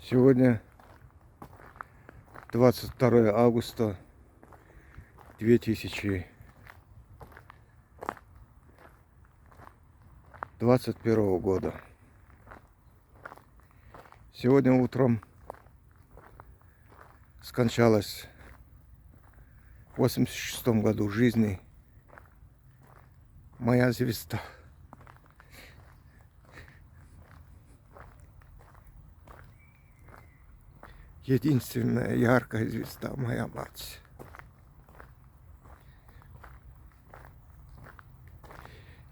Сегодня 22 августа 2021 года. Сегодня утром скончалась в 86 году жизни моя звезда. Единственная яркая звезда, моя мать.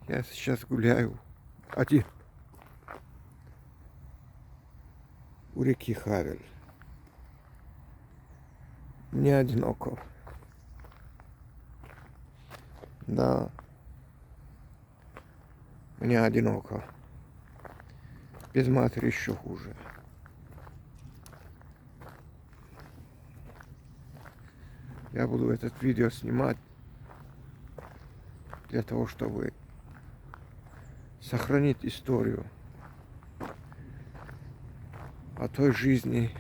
Я сейчас гуляю один у реки Хавель. Мне одиноко. Да, мне одиноко. Без матери еще хуже. Я буду этот видео снимать для того, чтобы сохранить историю о той жизни,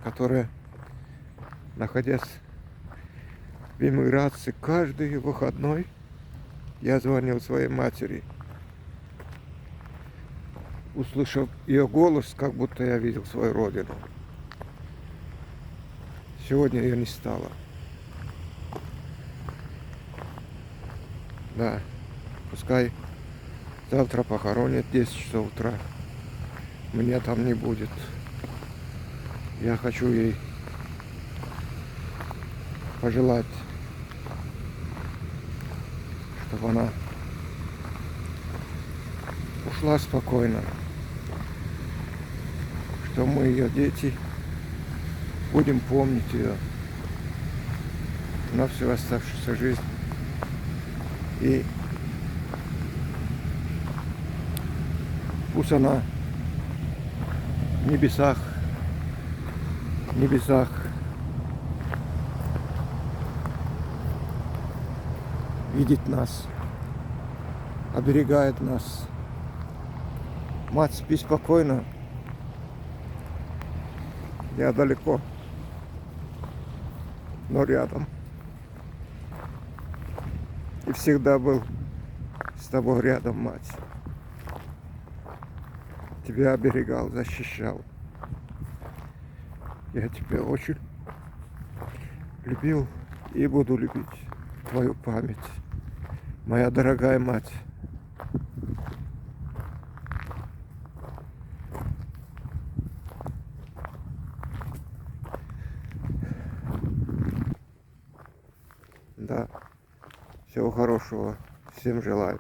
которая, находясь в эмиграции, каждый выходной я звонил своей матери, услышав ее голос, как будто я видел свою родину. Сегодня ее не стало. Да, пускай завтра похоронят в 10 часов утра. Меня там не будет. Я хочу ей пожелать, чтобы она ушла спокойно, что мы, ее дети, будем помнить ее на всю оставшуюся жизнь. И пусть она в небесах видит нас, оберегает нас. Мать, спи спокойно. Я далеко, но рядом. И всегда был с тобой рядом, мать. Тебя оберегал, защищал. Я тебя очень любил и буду любить твою память, моя дорогая мать. Да, всего хорошего, всем желаю.